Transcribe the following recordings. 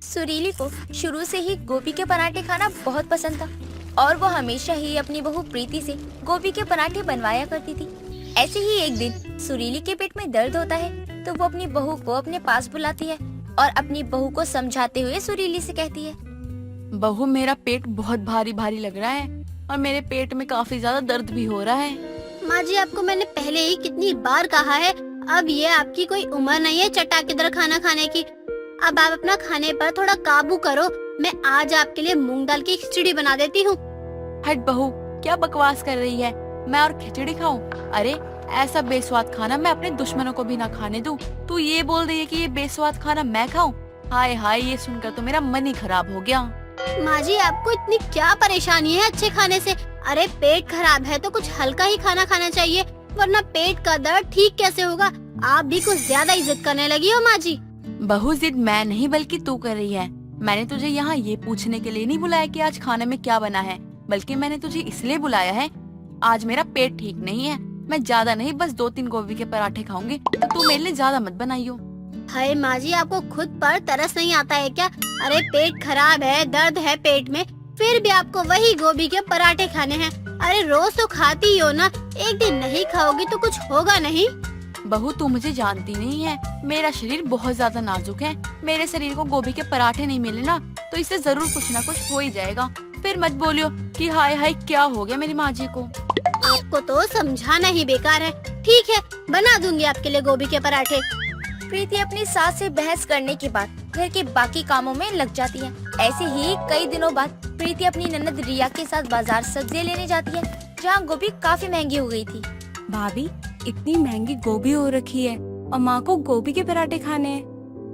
सुरीली को शुरू से ही गोभी के पराठे खाना बहुत पसंद था और वो हमेशा ही अपनी बहू प्रीति से गोभी के पराठे बनवाया करती थी। ऐसे ही एक दिन सुरीली के पेट में दर्द होता है तो वो अपनी बहू को अपने पास बुलाती है और अपनी बहू को समझाते हुए सुरीली से कहती है, बहू मेरा पेट बहुत भारी भारी लग रहा है और मेरे पेट में काफी ज्यादा दर्द भी हो रहा है। माँ जी, आपको मैंने पहले ही कितनी बार कहा है, अब ये आपकी कोई उम्र नहीं है चटाकेदार खाना खाने की। अब आप अपना खाने पर थोड़ा काबू करो। मैं आज आपके लिए मूंग दाल की खिचड़ी बना देती हूँ। हट बहू, क्या बकवास कर रही है? मैं और खिचड़ी खाऊं? अरे ऐसा बेस्वाद खाना मैं अपने दुश्मनों को भी ना खाने दूं। तू ये बोल रही है कि ये बेस्वाद खाना मैं खाऊं? हाय हाय, ये सुनकर तो मेरा मन ही खराब हो गया। माँ जी, आपको इतनी क्या परेशानी है अच्छे खाने से? अरे पेट खराब है तो कुछ हल्का ही खाना खाना चाहिए, वरना पेट का दर्द ठीक कैसे होगा? आप भी कुछ ज्यादा ही जिद करने लगी हो माँ जी। बहू, जिद मैं नहीं बल्कि तू कर रही है। मैंने तुझे यहाँ ये पूछने के लिए नहीं बुलाया कि आज खाने में क्या बना है, बल्कि मैंने तुझे इसलिए बुलाया है, आज मेरा पेट ठीक नहीं है। मैं ज्यादा नहीं, बस 2-3 गोभी के पराठे खाऊंगी, तो तू मेरे लिए ज्यादा मत बनाइयो। हाय माँ जी, आपको खुद पर तरस नहीं आता है क्या? अरे पेट खराब है, दर्द है पेट में, फिर भी आपको वही गोभी के पराठे खाने हैं। अरे रोज तो खाती ही हो ना, एक दिन नहीं खाओगी तो कुछ होगा नहीं। बहू, तू मुझे जानती नहीं है, मेरा शरीर बहुत ज्यादा नाजुक है। मेरे शरीर को गोभी के पराठे नहीं मिले ना तो इससे जरूर कुछ ना कुछ हो ही जाएगा। फिर मत बोलियो कि हाय हाय क्या हो गया मेरी माँ जी को। आपको तो समझाना ही बेकार है। ठीक है, बना दूंगी आपके लिए गोभी के पराठे। प्रीति अपनी सास से बहस करने के बाद घर के बाकी कामों में लग जाती है। ऐसे ही कई दिनों बाद प्रीति अपनी ननद रिया के साथ बाजार सब्जियां लेने जाती है, जहाँ गोभी काफी महंगी हो गई थी। भाभी, इतनी महंगी गोभी हो रखी है और माँ को गोभी के पराठे खाने हैं,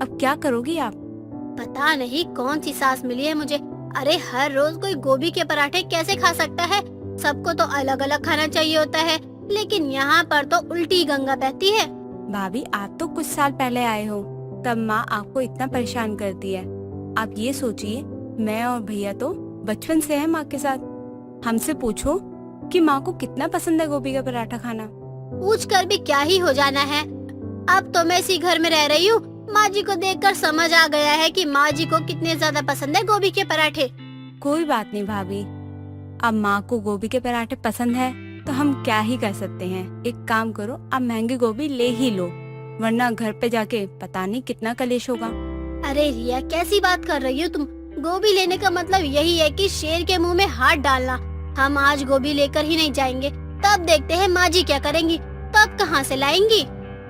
अब क्या करोगी आप? पता नहीं कौन सी सास मिली है मुझे। अरे हर रोज कोई गोभी के पराठे कैसे खा सकता है? सबको तो अलग अलग खाना चाहिए होता है, लेकिन यहाँ पर तो उल्टी गंगा बहती है। भाभी, आप तो कुछ साल पहले आए हो, तब माँ आपको इतना परेशान करती है। आप ये सोचिए, मैं और भैया तो बचपन से हैं माँ के साथ। हमसे पूछो कि माँ को कितना पसंद है गोभी का पराठा खाना। पूछ कर भी क्या ही हो जाना है। अब तो मैं इसी घर में रह रही हूँ, माँ जी को देखकर समझ आ गया है कि माँ जी को कितने ज्यादा पसंद है गोभी के पराठे। कोई बात नहीं भाभी, अब माँ को गोभी के पराठे पसंद है तो हम क्या ही कर सकते हैं। एक काम करो, आप महंगी गोभी ले ही लो, वरना घर पे जाके पता नहीं कितना कलेश होगा। अरे रिया, कैसी बात कर रही हो तुम? गोभी लेने का मतलब यही है कि शेर के मुंह में हाथ डालना। हम आज गोभी लेकर ही नहीं जाएंगे, तब देखते हैं माँ जी क्या करेंगी, तब कहाँ से लाएंगी।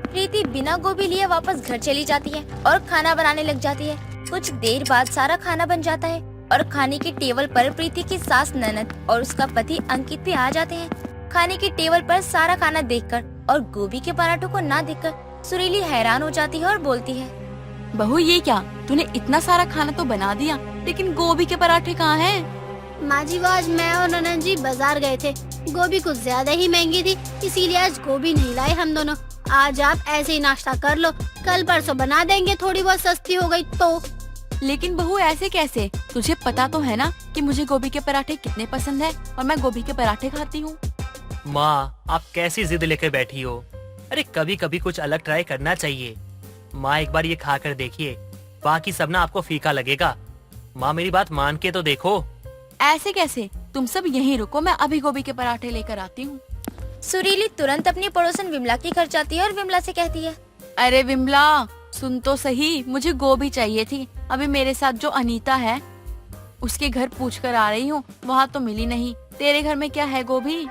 प्रीति बिना गोभी लिए वापस घर चली जाती है और खाना बनाने लग जाती है। कुछ देर बाद सारा खाना बन जाता है और खाने की टेबल पर प्रीति की सास ननद और उसका पति अंकित भी आ जाते हैं। खाने की टेबल पर सारा खाना देखकर और गोभी के पराठों को ना देखकर सुरीली हैरान हो जाती है और बोलती है, बहू ये क्या, तूने इतना सारा खाना तो बना दिया, लेकिन गोभी के पराठे कहाँ हैं? माँ जी, वो आज मैं और ननद जी बाजार गए थे, गोभी कुछ ज्यादा ही महंगी थी, इसीलिए आज गोभी नहीं लाए हम दोनों। आज आप ऐसे ही नाश्ता कर लो, कल परसों बना देंगे, थोड़ी बहुत सस्ती हो गई तो। लेकिन बहू ऐसे कैसे? तुझे पता तो है ना कि मुझे गोभी के पराठे कितने पसंद है और मैं गोभी के पराठे खाती हूँ। माँ, आप कैसी जिद लेकर बैठी हो? अरे कभी कभी कुछ अलग ट्राई करना चाहिए। माँ, एक बार ये खा कर देखिए, बाकी सब ना आपको फीका लगेगा। माँ, मेरी बात मान के तो देखो। ऐसे कैसे? तुम सब यहीं रुको, मैं अभी गोभी के पराठे लेकर आती हूँ। सुरीली तुरंत अपनी पड़ोसन विमला के घर जाती है और विमला से कहती है, अरे विमला, सुन तो सही, मुझे गोभी चाहिए थी। अभी मेरे साथ जो अनीता है उसके घर पूछ कर आ रही हूँ, वहाँ तो मिली नहीं। तेरे घर में क्या है गोभी?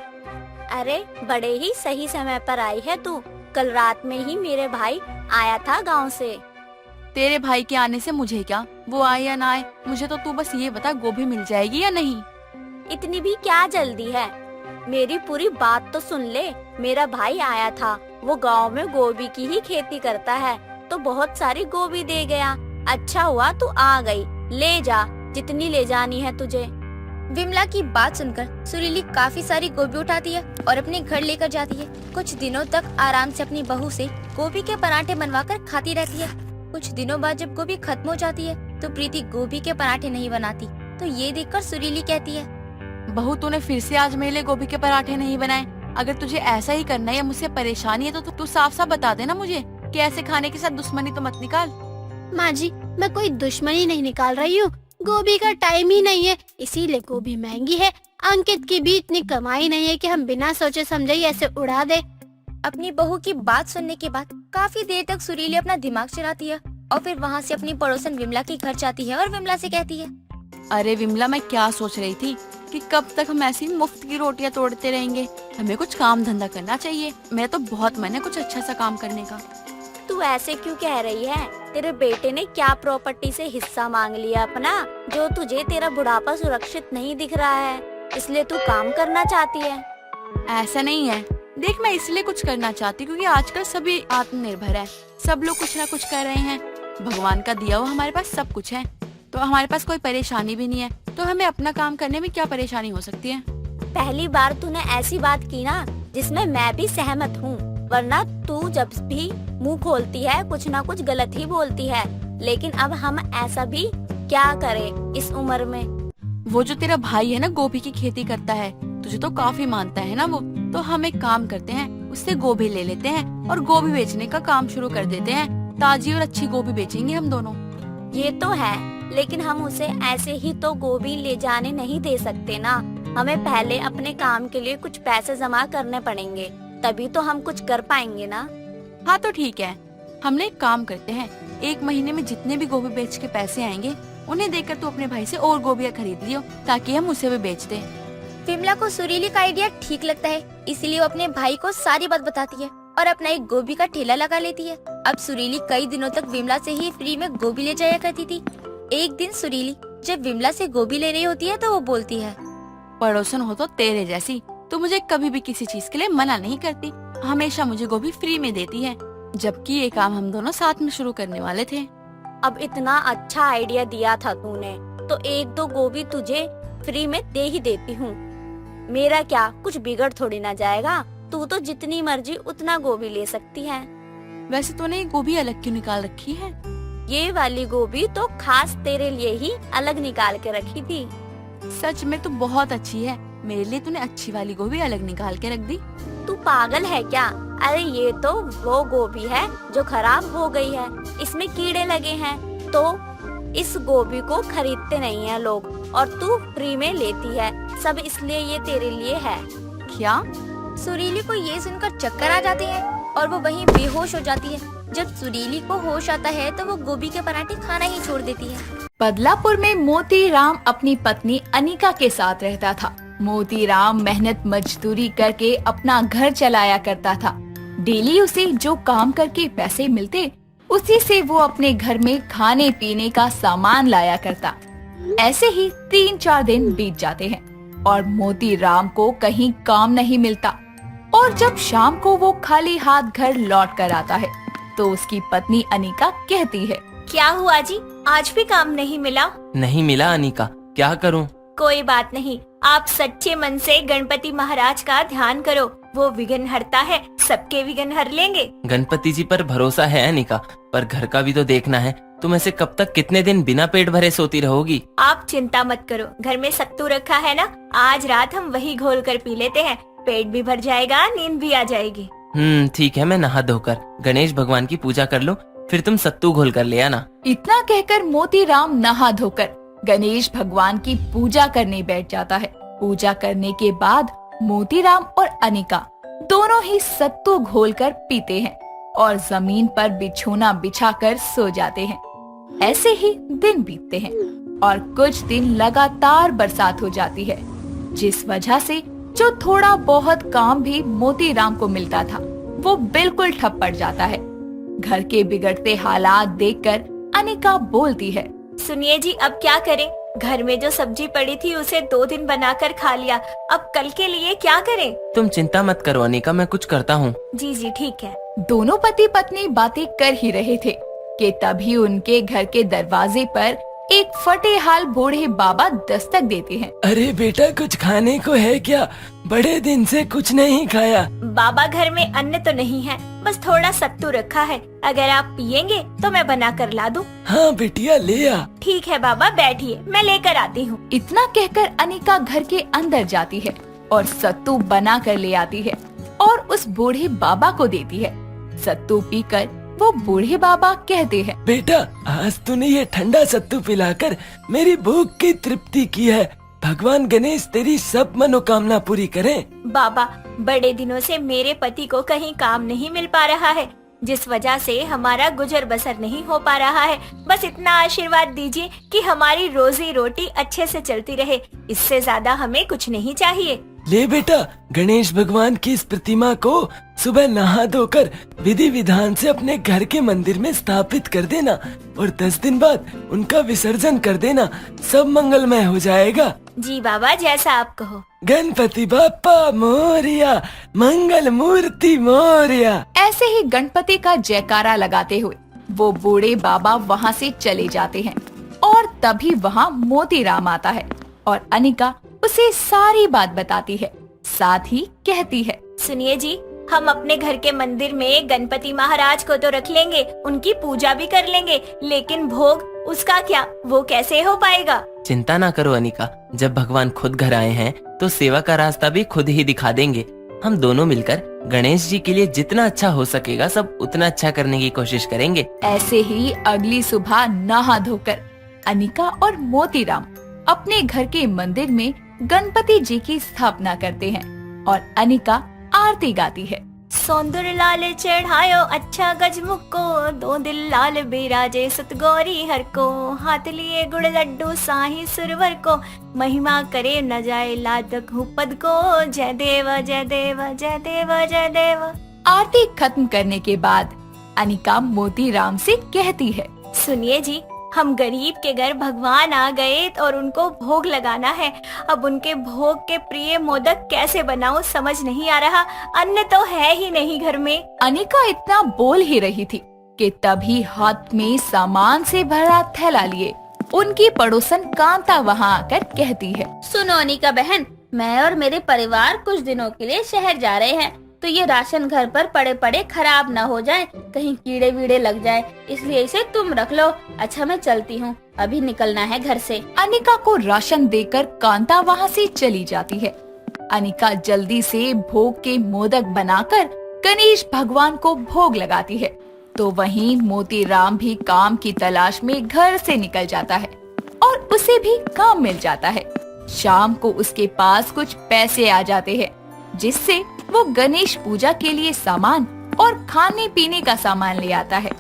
अरे बड़े ही सही समय पर आई है तू, कल रात में ही मेरे भाई आया था गांव से। तेरे भाई के आने से मुझे क्या, वो आए या ना आए, मुझे तो तू बस ये बता गोभी मिल जाएगी या नहीं। इतनी भी क्या जल्दी है, मेरी पूरी बात तो सुन ले। मेरा भाई आया था, वो गांव में गोभी की ही खेती करता है, तो बहुत सारी गोभी दे गया। अच्छा हुआ तू आ गई, ले जा जितनी ले जानी है तुझे। विमला की बात सुनकर सुरीली काफी सारी गोभी उठाती है और अपने घर लेकर जाती है। कुछ दिनों तक आराम से अपनी बहू से गोभी के पराठे बनवाकर खाती रहती है। कुछ दिनों बाद जब गोभी खत्म हो जाती है तो प्रीति गोभी के पराठे नहीं बनाती, तो ये देखकर सुरीली कहती है, बहू तूने फिर से आज मेरे लिए गोभी के पराठे नहीं बनाए। अगर तुझे ऐसा ही करना है या मुझसे परेशानी है तो तू साफ साफ बता देना मुझे, कि ऐसे खाने के साथ दुश्मनी तो मत निकाल। माँ जी, मैं कोई दुश्मनी नहीं निकाल रही हूँ। गोभी का टाइम ही नहीं है, इसीलिए गोभी महंगी है। अंकित की भी इतनी कमाई नहीं है कि हम बिना सोचे समझे ही ऐसे उड़ा दे। अपनी बहू की बात सुनने के बाद काफी देर तक सुरीली अपना दिमाग चलाती है और फिर वहाँ से अपनी पड़ोसन विमला के घर जाती है और विमला से कहती है, अरे विमला, मैं क्या सोच रही थी कि कब तक हम ऐसी मुफ्त की रोटियां तोड़ते रहेंगे। हमें कुछ काम धंधा करना चाहिए। मेरा तो बहुत मन है कुछ अच्छा सा काम करने का। तू ऐसे क्यों कह रही है? तेरे बेटे ने क्या प्रॉपर्टी से हिस्सा मांग लिया अपना, जो तुझे तेरा बुढ़ापा सुरक्षित नहीं दिख रहा है, इसलिए तू काम करना चाहती है? ऐसा नहीं है। देख, मैं इसलिए कुछ करना चाहती हूँ क्योंकि आजकल सभी आत्मनिर्भर है। सब लोग कुछ ना कुछ कर रहे हैं। भगवान का दिया हुआ हमारे पास सब कुछ है, तो हमारे पास कोई परेशानी भी नहीं है। तो हमें अपना काम करने में क्या परेशानी हो सकती है? पहली बार तूने ऐसी बात की ना जिसमें मैं भी सहमत हूँ, वरना तू जब भी मुंह खोलती है कुछ ना कुछ गलत ही बोलती है। लेकिन अब हम ऐसा भी क्या करें इस उम्र में? वो जो तेरा भाई है ना, गोभी की खेती करता है, तुझे तो काफी मानता है ना वो। तो हम एक काम करते हैं, उससे गोभी ले लेते हैं और गोभी बेचने का काम शुरू कर देते हैं। ताजी और अच्छी गोभी बेचेंगे हम दोनों। ये तो है, लेकिन हम उसे ऐसे ही तो गोभी ले जाने नहीं दे सकते ना। हमें पहले अपने काम के लिए कुछ पैसे जमा करने पड़ेंगे, तभी तो हम कुछ कर पाएंगे ना। हाँ तो ठीक है, हमने एक काम करते हैं, 1 महीने में जितने भी गोभी बेच के पैसे आएंगे उन्हें देकर तू अपने भाई से और गोभियाँ खरीद लियो, ताकि हम उसे भी बेच दें। विमला को सुरीली का आइडिया ठीक लगता है, इसलिए वो अपने भाई को सारी बात बताती है और अपना एक गोभी का ठेला लगा लेती है। अब सुरीली कई दिनों तक विमला से ही फ्री में गोभी ले जाया करती थी। एक दिन सुरीली जब विमला से गोभी ले रही होती है तो वो बोलती है, पड़ोसन हो तो तेरे जैसी, तू मुझे कभी भी किसी चीज के लिए मना नहीं करती, हमेशा मुझे गोभी फ्री में देती है, जबकि ये काम हम दोनों साथ में शुरू करने वाले थे। अब इतना अच्छा आइडिया दिया था तूने, तो 1-2 गोभी तुझे फ्री में दे ही देती हूँ। मेरा क्या कुछ बिगड़ थोड़ी ना जाएगा। तू तो जितनी मर्जी उतना गोभी ले सकती है। वैसे तूने ये गोभी अलग क्यों निकाल रखी है? ये वाली गोभी तो खास तेरे लिए ही अलग निकाल के रखी थी। सच में तू बहुत अच्छी है, मेरे लिए तूने अच्छी वाली गोभी अलग निकाल के रख दी। तू पागल है क्या? अरे ये तो वो गोभी है जो खराब हो गई है, इसमें कीड़े लगे हैं, तो इस गोभी को खरीदते नहीं है लोग और तू फ्री में लेती है। सब इसलिए ये तेरे लिए है। क्या? सुरीली को ये सुनकर चक्कर आ जाते हैं और वो वहीं बेहोश हो जाती है। जब सुरीली को होश आता है तो वो गोभी के पराठे खाना ही छोड़ देती है। बदलापुर में मोतीराम अपनी पत्नी अनिका के साथ रहता था। मोतीराम मेहनत मजदूरी करके अपना घर चलाया करता था। डेली उसे जो काम करके पैसे मिलते, उसी से वो अपने घर में खाने पीने का सामान लाया करता। ऐसे ही 3-4 दिन बीत जाते हैं और मोतीराम को कहीं काम नहीं मिलता और जब शाम को वो खाली हाथ घर लौट कर आता है तो उसकी पत्नी अनिका कहती है, क्या हुआ जी, आज भी काम नहीं मिला? नहीं मिला अनिका, क्या करूं? कोई बात नहीं, आप सच्चे मन से गणपति महाराज का ध्यान करो, वो विघ्न हरता है, सबके विघ्न हर लेंगे। गणपति जी पर भरोसा है अनिका, पर घर का भी तो देखना है। तुम ऐसे कब तक कितने दिन बिना पेट भरे सोती रहोगी? आप चिंता मत करो, घर में सत्तू रखा है ना, आज रात हम वही घोल कर पी लेते हैं, पेट भी भर जाएगा, नींद भी आ जाएगी। ठीक है, मैं नहा धोकर गणेश भगवान की पूजा कर लूं, फिर तुम सत्तू घोल कर ले आना। इतना कहकर मोतीराम नहा धोकर गणेश भगवान की पूजा करने बैठ जाता है। पूजा करने के बाद मोतीराम और अनिका दोनों ही सत्तू घोलकर पीते हैं और जमीन पर बिछोना बिछाकर सो जाते हैं। ऐसे ही दिन बीतते हैं और कुछ दिन लगातार बरसात हो जाती है, जिस वजह से जो थोड़ा बहुत काम भी मोतीराम को मिलता था वो बिल्कुल ठप पड़ जाता है। घर के बिगड़ते हालात देखकर अनिका बोलती है, सुनिए जी, अब क्या करें? घर में जो सब्जी पड़ी थी उसे 2 दिन बनाकर खा लिया, अब कल के लिए क्या करें? तुम चिंता मत करो अनिका, मैं कुछ करता हूँ। जी जी ठीक है। दोनों पति पत्नी बातें कर ही रहे थे कि तभी उनके घर के दरवाजे पर एक फटे हाल बूढ़े बाबा दस्तक देते हैं। अरे बेटा, कुछ खाने को है क्या? बड़े दिन से कुछ नहीं खाया। बाबा, घर में अन्न तो नहीं है, बस थोड़ा सत्तू रखा है, अगर आप पियेंगे तो मैं बना कर ला दूं। हाँ बिटिया, ले आ। ठीक है बाबा, बैठिए, मैं लेकर आती हूँ। इतना कहकर अनिका घर के अंदर जाती है और सत्तू बना कर ले आती है और उस बूढ़े बाबा को देती है। सत्तू पीकर वो बूढ़े बाबा कहते हैं, बेटा, आज तूने ये ठंडा सत्तू पिलाकर मेरी भूख की तृप्ति की है। भगवान गणेश तेरी सब मनोकामना पूरी करें। बाबा, बड़े दिनों से मेरे पति को कहीं काम नहीं मिल पा रहा है, जिस वजह से हमारा गुजर बसर नहीं हो पा रहा है। बस इतना आशीर्वाद दीजिए कि हमारी रोजी रोटी अच्छे से चलती रहे। इससे ज्यादा हमें कुछ नहीं चाहिए। ले बेटा, गणेश भगवान की इस प्रतिमा को सुबह नहा धोकर विधि विधान से अपने घर के मंदिर में स्थापित कर देना और 10 दिन बाद उनका विसर्जन कर देना। सब मंगलमय हो जाएगा। जी बाबा, जैसा आप कहो। गणपति बाप्पा मोरिया, मंगल मूर्ति मोरिया। ऐसे ही गणपति का जयकारा लगाते हुए वो बूढ़े बाबा वहाँ से चले जाते हैं और तभी वहाँ मोतीराम आता है और अनिका उसे सारी बात बताती है। साथ ही कहती है, सुनिए जी, हम अपने घर के मंदिर में गणपति महाराज को तो रख लेंगे, उनकी पूजा भी कर लेंगे, लेकिन भोग उसका क्या, वो कैसे हो पाएगा? चिंता ना करो अनिका, जब भगवान खुद घर आए हैं तो सेवा का रास्ता भी खुद ही दिखा देंगे। हम दोनों मिलकर गणेश जी के लिए जितना अच्छा हो सकेगा सब उतना अच्छा करने की कोशिश करेंगे। ऐसे ही अगली सुबह नहा धोकर अनिका और मोतीराम अपने घर के मंदिर में गणपति जी की स्थापना करते हैं और अनिका आरती गाती है। सौंदर लाल चढ़ायो अच्छा गजमुख को, 2 दिल लाल बिराजे सतगौरी हर को, हाथ लिए गुड़ लड्डू साही सुरवर को, महिमा करे न जाए लातक पद को, जय देव जय देव जय देव जय देव। आरती खत्म करने के बाद अनिका मोतीराम से कहती है, सुनिए जी, हम गरीब के घर भगवान आ गए और उनको भोग लगाना है। अब उनके भोग के प्रिय मोदक कैसे बनाऊं समझ नहीं आ रहा। अन्न तो है ही नहीं घर में। अनिका इतना बोल ही रही थी कि तभी हाथ में सामान से भरा थैला लिए उनकी पड़ोसन कांता वहाँ आकर कहती है, सुनो अनिका बहन, मैं और मेरे परिवार कुछ दिनों के लिए शहर जा रहे हैं, तो ये राशन घर पर पड़े पड़े खराब ना हो जाए, कहीं कीड़े वीड़े लग जाए, इसलिए इसे तुम रख लो। अच्छा, मैं चलती हूँ, अभी निकलना है घर से। अनिका को राशन देकर कांता वहाँ से चली जाती है। अनिका जल्दी से भोग के मोदक बनाकर गणेश भगवान को भोग लगाती है, तो वहीं मोतीराम भी काम की तलाश में घर से निकल जाता है और उसे भी काम मिल जाता है। शाम को उसके पास कुछ पैसे आ जाते हैं, जिससे वो गणेश पूजा के लिए सामान और खाने पीने का सामान ले आता है।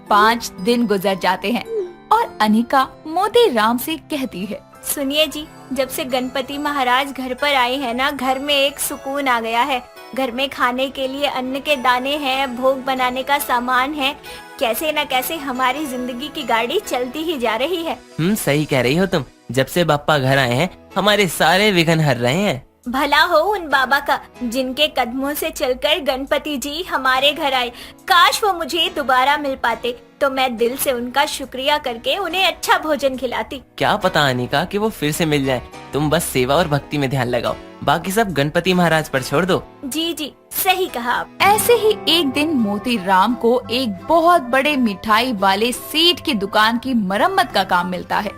5 दिन गुजर जाते हैं और अनिका मोतीराम से कहती है, सुनिए जी, जब से गणपति महाराज घर पर आए हैं ना, घर में एक सुकून आ गया है। घर में खाने के लिए अन्न के दाने हैं, भोग बनाने का सामान है, कैसे न कैसे हमारी जिंदगी की गाड़ी चलती ही जा रही है। सही कह रही हो तुम। जब से बाप्पा घर आए हैं हमारे सारे विघ्न हर रहे हैं। भला हो उन बाबा का, जिनके कदमों से चलकर गणपति जी हमारे घर आए। काश वो मुझे दोबारा मिल पाते, तो मैं दिल से उनका शुक्रिया करके उन्हें अच्छा भोजन खिलाती। क्या पता अनिका कि वो फिर से मिल जाए। तुम बस सेवा और भक्ति में ध्यान लगाओ, बाकी सब गणपति महाराज पर छोड़ दो। जी जी, सही कहा आप। ऐसे ही एक दिन मोतीराम को एक बहुत बड़े मिठाई वाले सेठ की दुकान की मरम्मत का काम मिलता है।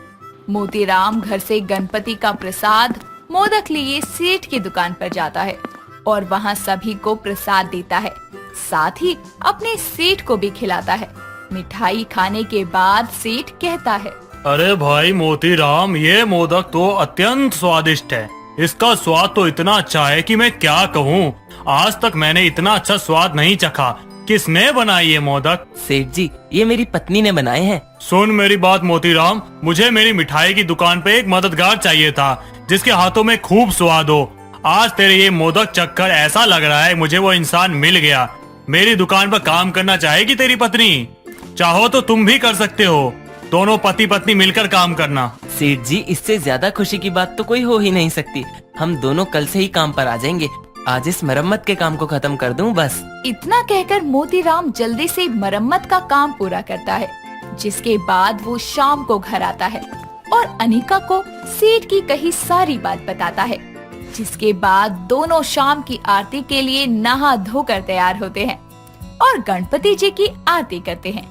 मोतीराम घर से गणपति का प्रसाद मोदक लिए सेठ की दुकान पर जाता है और वहाँ सभी को प्रसाद देता है, साथ ही अपने सेठ को भी खिलाता है। मिठाई खाने के बाद सेठ कहता है, अरे भाई मोतीराम, ये मोदक तो अत्यंत स्वादिष्ट है। इसका स्वाद तो इतना अच्छा है कि मैं क्या कहूँ। आज तक मैंने इतना अच्छा स्वाद नहीं चखा। किसने बनाई ये मोदक? सेठ जी, ये मेरी पत्नी ने बनाए हैं। सुन मेरी बात मोतीराम, मुझे मेरी मिठाई की दुकान पे एक मददगार चाहिए था, जिसके हाथों में खूब स्वाद हो। आज तेरे ये मोदक चखकर ऐसा लग रहा है मुझे वो इंसान मिल गया। मेरी दुकान पर काम करना चाहेगी तेरी पत्नी? चाहो तो तुम भी कर सकते हो, दोनों पति पत्नी मिलकर काम करना। सेठ जी, इससे ज्यादा खुशी की बात तो कोई हो ही नहीं सकती। हम दोनों कल से ही काम पर आ जाएंगे। आज इस मरम्मत के काम को खत्म कर दूं बस। इतना कहकर मोतीराम जल्दी से मरम्मत का काम पूरा करता है, जिसके बाद वो शाम को घर आता है और अनिका को सेठ की कही सारी बात बताता है। जिसके बाद दोनों शाम की आरती के लिए नहा धोकर तैयार होते हैं और गणपति जी की आरती करते हैं,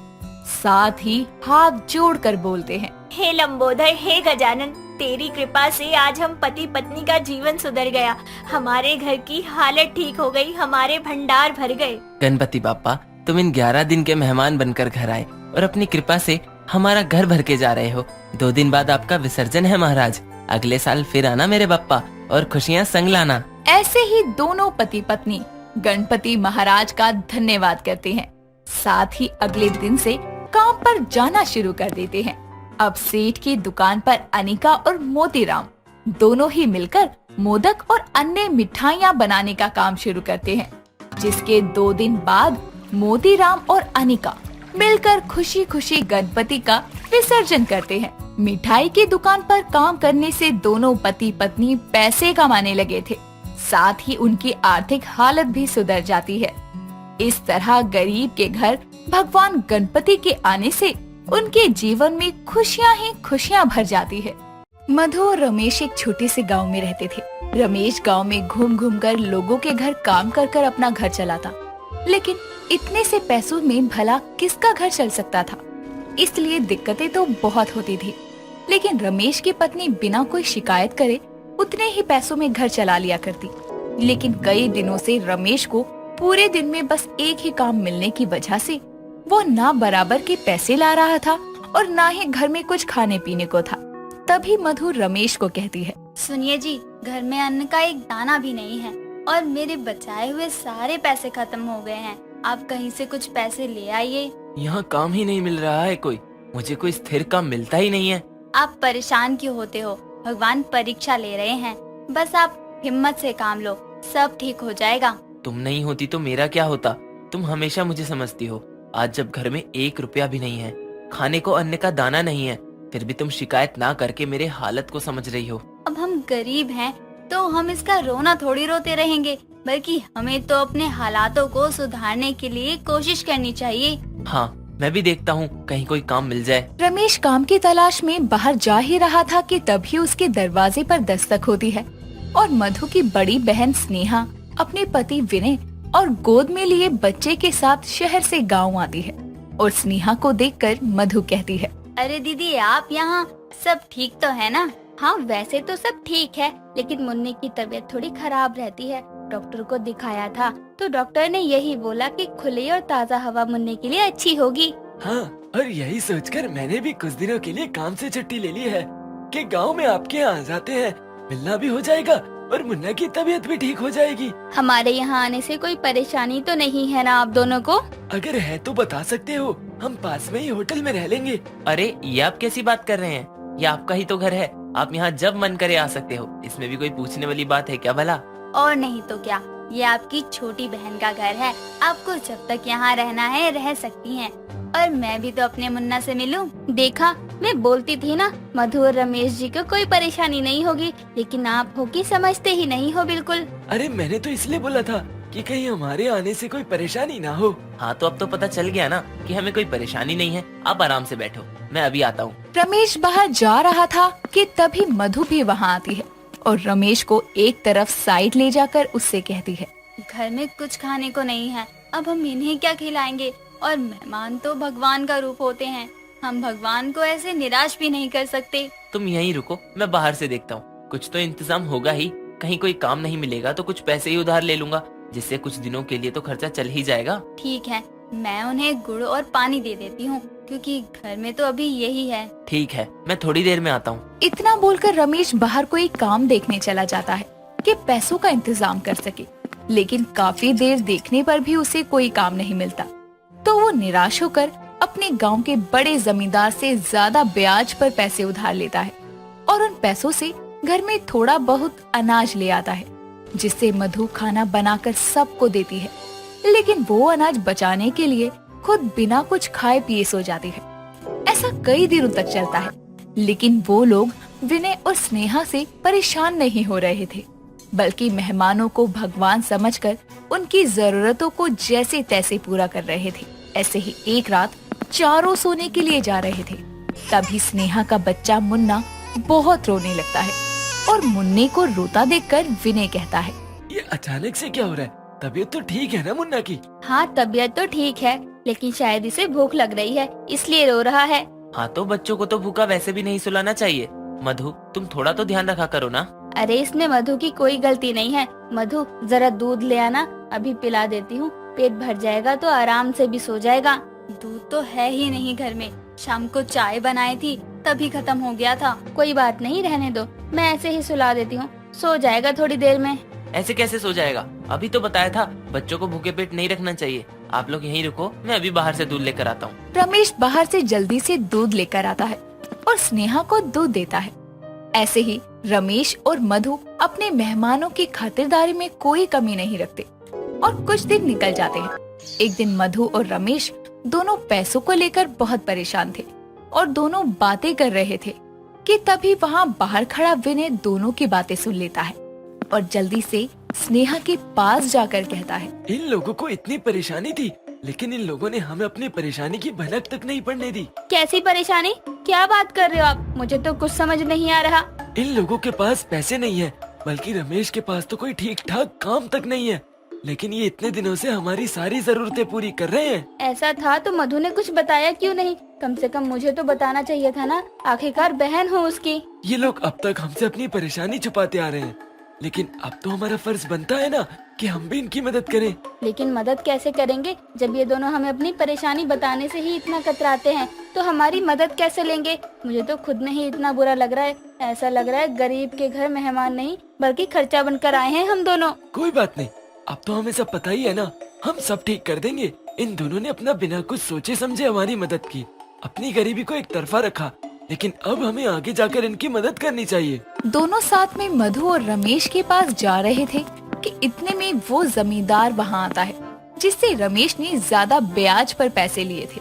साथ ही हाथ जोड़कर बोलते हैं, हे लंबोदर, हे गजानन, तेरी कृपा से आज हम पति पत्नी का जीवन सुधर गया। हमारे घर की हालत ठीक हो गई, हमारे भंडार भर गए। गणपति बाप्पा, तुम इन 11 दिन के मेहमान बनकर घर आए और अपनी कृपा से हमारा घर भर के जा रहे हो। 2 दिन बाद आपका विसर्जन है महाराज। अगले साल फिर आना मेरे बप्पा और खुशियाँ संग लाना। ऐसे ही दोनों पति पत्नी गणपति महाराज का धन्यवाद करते हैं। साथ ही अगले दिन से काम पर जाना शुरू कर देते हैं। अब सेठ की दुकान पर अनिका और मोतीराम दोनों ही मिलकर मोदक और अन्य मिठाइयाँ बनाने का काम शुरू करते हैं, जिसके 2 दिन बाद मोतीराम और अनिका मिलकर खुशी खुशी गणपति का विसर्जन करते हैं। मिठाई की दुकान पर काम करने से दोनों पति पत्नी पैसे कमाने लगे थे, साथ ही उनकी आर्थिक हालत भी सुधर जाती है। इस तरह गरीब के घर भगवान गणपति के आने से उनके जीवन में खुशियाँ ही खुशियाँ भर जाती है। मधु और रमेश एक छोटे से गांव में रहते थे। रमेश गांव में घूम घूम कर लोगों के घर काम कर कर अपना घर चलाता, लेकिन इतने से पैसों में भला किसका घर चल सकता था, इसलिए दिक्कतें तो बहुत होती थी। लेकिन रमेश की पत्नी बिना कोई शिकायत करे उतने ही पैसों में घर चला लिया करती। लेकिन कई दिनों से रमेश को पूरे दिन में बस एक ही काम मिलने की वजह से वो ना बराबर के पैसे ला रहा था और ना ही घर में कुछ खाने पीने को था। तभी मधु रमेश को कहती है, सुनिए जी, घर में अन्न का एक दाना भी नहीं है और मेरे बचाए हुए सारे पैसे खत्म हो गए हैं। आप कहीं से कुछ पैसे ले आइए। यहाँ काम ही नहीं मिल रहा है कोई, मुझे कोई स्थिर काम मिलता ही नहीं है। आप परेशान क्यों होते हो? भगवान परीक्षा ले रहे हैं, बस आप हिम्मत से काम लो, सब ठीक हो जाएगा। तुम नहीं होती तो मेरा क्या होता? तुम हमेशा मुझे समझती हो। आज जब घर में 1 रुपया भी नहीं है, खाने को अन्न का दाना नहीं है, फिर भी तुम शिकायत ना करके मेरे हालत को समझ रही हो। अब हम गरीब हैं तो हम इसका रोना थोड़ी रोते रहेंगे, बल्कि हमें तो अपने हालातों को सुधारने के लिए कोशिश करनी चाहिए। हाँ, मैं भी देखता हूँ कहीं कोई काम मिल जाए। रमेश काम की तलाश में बाहर जा ही रहा था कि तभी उसके दरवाजे पर दस्तक होती है और मधु की बड़ी बहन स्नेहा अपने पति विनय और गोद में लिए बच्चे के साथ शहर से गांव आती है। और स्नेहा को देखकर मधु कहती है, अरे दीदी, आप यहाँ, सब ठीक तो है ना? हाँ, वैसे तो सब ठीक है, लेकिन मुन्नी की तबीयत थोड़ी खराब रहती है। डॉक्टर को दिखाया था तो डॉक्टर ने यही बोला कि खुली और ताज़ा हवा मुन्नी के लिए अच्छी होगी। हाँ, और यही सोचकर मैंने भी कुछ दिनों के लिए काम से छुट्टी ले ली है कि गांव में आपके यहाँ आ जाते हैं, मिलना भी हो जाएगा और मुन्ना की तबीयत भी ठीक हो जाएगी। हमारे यहाँ आने से कोई परेशानी तो नहीं है ना आप दोनों को? अगर है तो बता सकते हो, हम पास में ही होटल में रह लेंगे। अरे ये आप कैसी बात कर रहे हैं? ये आपका ही तो घर है, आप यहाँ जब मन करे आ सकते हो। इसमें भी कोई पूछने वाली बात है क्या भला? और नहीं तो क्या, ये आपकी छोटी बहन का घर है। आपको जब तक यहाँ रहना है रह सकती हैं। और मैं भी तो अपने मुन्ना से मिलूं। देखा, मैं बोलती थी ना, मधु और रमेश जी को कोई परेशानी नहीं होगी, लेकिन आप हो कि समझते ही नहीं हो बिल्कुल। अरे मैंने तो इसलिए बोला था कि कहीं हमारे आने से कोई परेशानी ना हो। हाँ, तो अब तो पता चल गया ना कि हमें कोई परेशानी नहीं है। आप आराम से बैठो, मैं अभी आता हूँ। रमेश बाहर जा रहा था कि तभी मधु भी वहाँ आती है और रमेश को एक तरफ साइड ले जाकर उससे कहती है, घर में कुछ खाने को नहीं है, अब हम इन्हें क्या खिलाएंगे? और मेहमान तो भगवान का रूप होते हैं, हम भगवान को ऐसे निराश भी नहीं कर सकते। तुम यहीं रुको, मैं बाहर से देखता हूँ, कुछ तो इंतजाम होगा ही। कहीं कोई काम नहीं मिलेगा तो कुछ पैसे ही उधार ले लूंगा, जिससे कुछ दिनों के लिए तो खर्चा चल ही जाएगा। ठीक है, मैं उन्हें गुड़ और पानी दे देती हूँ, क्योंकि घर में तो अभी यही है। ठीक है, मैं थोड़ी देर में आता हूँ। इतना बोलकर रमेश बाहर कोई काम देखने चला जाता है कि पैसों का इंतजाम कर सके। लेकिन काफी देर देखने पर भी उसे कोई काम नहीं मिलता, तो वो निराश होकर अपने गांव के बड़े जमींदार से ज्यादा ब्याज पर पैसे उधार लेता है और उन पैसों से घर में थोड़ा बहुत अनाज ले आता है, जिससे मधु खाना बनाकर सबको देती है। लेकिन वो अनाज बचाने के लिए खुद बिना कुछ खाए पिए सो जाती है। ऐसा कई दिनों तक चलता है, लेकिन वो लोग विनय और स्नेहा से परेशान नहीं हो रहे थे, बल्कि मेहमानों को भगवान समझकर उनकी जरूरतों को जैसे तैसे पूरा कर रहे थे। ऐसे ही एक रात चारों सोने के लिए जा रहे थे, तभी स्नेहा का बच्चा मुन्ना बहुत रोने लगता है और मुन्ने को रोता देखकर विनय कहता है, ये अचानक से क्या हो रहा है? तबीयत तो ठीक है ना मुन्ना की? हाँ, तबीयत तो ठीक है, लेकिन शायद इसे भूख लग रही है, इसलिए रो रहा है। हाँ, तो बच्चों को तो भूखा वैसे भी नहीं सुलाना चाहिए। मधु, तुम थोड़ा तो ध्यान रखा करो ना। अरे इसमें मधु की कोई गलती नहीं है। मधु, जरा दूध ले आना, अभी पिला देती हूँ। पेट भर जाएगा तो आराम से भी सो जाएगा। दूध तो है ही नहीं घर में, शाम को चाय बनाई थी तभी खत्म हो गया था। कोई बात नहीं, रहने दो, मैं ऐसे ही सुला देती हूँ, सो जाएगा थोड़ी देर में। ऐसे कैसे सो जाएगा? अभी तो बताया था बच्चों को भूखे पेट नहीं रखना चाहिए। आप लोग यहीं रुको, मैं अभी बाहर से दूध लेकर आता हूँ। रमेश बाहर से जल्दी से दूध लेकर आता है और स्नेहा को दूध देता है। ऐसे ही रमेश और मधु अपने मेहमानों की खातिरदारी में कोई कमी नहीं रखते और कुछ दिन निकल जाते हैं। एक दिन मधु और रमेश दोनों पैसों को लेकर बहुत परेशान थे और दोनों बातें कर रहे थे कि तभी वहाँ बाहर खड़ा विनय दोनों की बातें सुन लेता है और जल्दी से स्नेहा के पास जाकर कहता है, इन लोगों को इतनी परेशानी थी, लेकिन इन लोगों ने हमें अपनी परेशानी की भनक तक नहीं पड़ने दी। कैसी परेशानी? क्या बात कर रहे हो आप? मुझे तो कुछ समझ नहीं आ रहा। इन लोगों के पास पैसे नहीं है, बल्कि रमेश के पास तो कोई ठीक ठाक काम तक नहीं है, लेकिन ये इतने दिनों से हमारी सारी जरूरतें पूरी कर रहे हैं। ऐसा था तो मधु ने कुछ बताया क्यों नहीं? कम से कम मुझे तो बताना चाहिए था ना, आखिरकार बहन हो उसकी। ये लोग अब तक हमसे अपनी परेशानी छुपाते आ रहे हैं, लेकिन अब तो हमारा फर्ज बनता है ना कि हम भी इनकी मदद करें। लेकिन मदद कैसे करेंगे जब ये दोनों हमें अपनी परेशानी बताने से ही इतना कतराते हैं, तो हमारी मदद कैसे लेंगे? मुझे तो खुद में ही इतना बुरा लग रहा है। ऐसा लग रहा है गरीब के घर मेहमान नहीं बल्कि खर्चा बनकर आए हैं हम दोनों। कोई बात नहीं, अब तो हमें सब पता ही है ना, हम सब ठीक कर देंगे। इन दोनों ने अपना बिना कुछ सोचे समझे हमारी मदद की, अपनी गरीबी को एक तरफा रखा, लेकिन अब हमें आगे जाकर इनकी मदद करनी चाहिए। दोनों साथ में मधु और रमेश के पास जा रहे थे कि इतने में वो जमींदार वहाँ आता है, जिससे रमेश ने ज्यादा ब्याज पर पैसे लिए थे।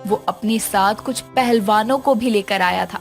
वो अपने साथ कुछ पहलवानों को भी लेकर आया था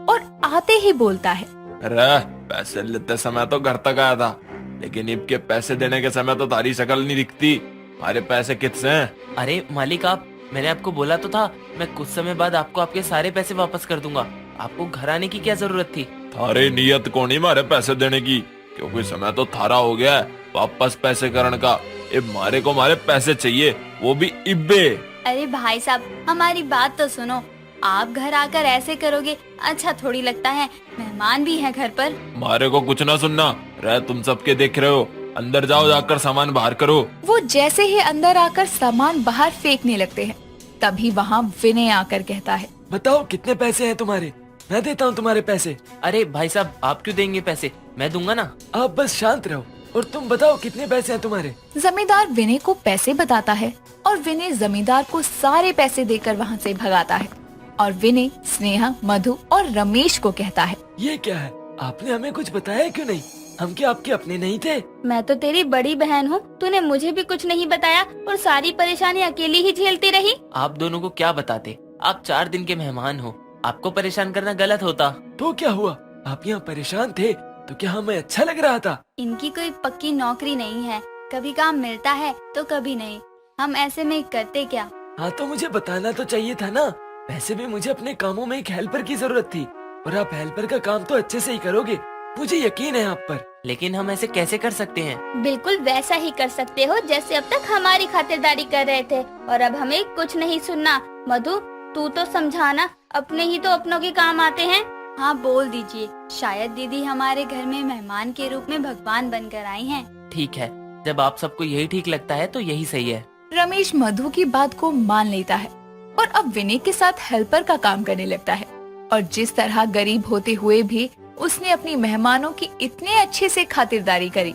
और आते ही बोलता है, अरे पैसे लेते समय तो घर तक आया था, लेकिन ईब के पैसे देने के समय तो तारी शक्ल नहीं दिखती। हमारे पैसे कितने हैं? अरे मालिक, मैंने आपको बोला तो था मैं कुछ समय बाद आपको आपके सारे पैसे वापस कर दूंगा। आपको घर आने की क्या जरूरत थी? थारे नियत को नहीं मारे पैसे देने की, क्योंकि समय तो थारा हो गया है वापस पैसे करने का। इब मारे को मारे पैसे चाहिए, वो भी इब्बे। अरे भाई साहब, हमारी बात तो सुनो। आप घर आकर ऐसे करोगे, अच्छा थोड़ी लगता है? मेहमान भी हैं घर पर। मारे को कुछ ना सुनना रह, तुम सबके देख रहे हो। अंदर जाओ, जाकर सामान बाहर करो। वो जैसे ही अंदर आकर सामान बाहर फेंकने लगते हैं, तभी वहाँ विनय आकर कहता है, बताओ कितने पैसे हैं तुम्हारे, मैं देता हूँ तुम्हारे पैसे। अरे भाई साहब, आप क्यों देंगे पैसे? मैं दूंगा ना। आप बस शांत रहो और तुम बताओ कितने पैसे हैं तुम्हारे। जमींदार विनय को पैसे बताता है और विनय जमींदार को सारे पैसे देकर वहाँ से भगाता है और विनय स्नेहा, मधु और रमेश को कहता है, ये क्या है, आपने हमें कुछ बताया क्यों नहीं? हम क्या आपके अपने नहीं थे? मैं तो तेरी बड़ी बहन हूँ, तूने मुझे भी कुछ नहीं बताया और सारी परेशानी अकेली ही झेलती रही। आप दोनों को क्या बताते? आप 4 दिन के मेहमान हो, आपको परेशान करना गलत होता। तो क्या हुआ, आप यहाँ परेशान थे तो क्या हमें अच्छा लग रहा था? इनकी कोई पक्की नौकरी नहीं है, कभी काम मिलता है तो कभी नहीं। हम ऐसे में करते क्या? हाँ तो मुझे बताना तो चाहिए था ना। वैसे भी मुझे अपने कामों में एक हेल्पर की जरूरत थी और आप हेल्पर का काम तो अच्छे से ही करोगे, मुझे यकीन है आप पर। लेकिन हम ऐसे कैसे कर सकते हैं? बिल्कुल वैसा ही कर सकते हो जैसे अब तक हमारी खातिरदारी कर रहे थे, और अब हमें कुछ नहीं सुनना। मधु, तू तो समझाना, अपने ही तो अपनों के काम आते हैं। हाँ बोल दीजिए, शायद दीदी हमारे घर में मेहमान के रूप में भगवान बनकर आई हैं। ठीक है, जब आप सबको यही ठीक लगता है तो यही सही है। रमेश मधु की बात को मान लेता है और अब विनय के साथ हेल्पर का काम करने लगता है। और जिस तरह गरीब होते हुए भी उसने अपनी मेहमानों की इतने अच्छे से खातिरदारी करी,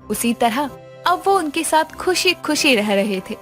उसी तरह अब वो उनके साथ खुशी खुशी रह रहे थे।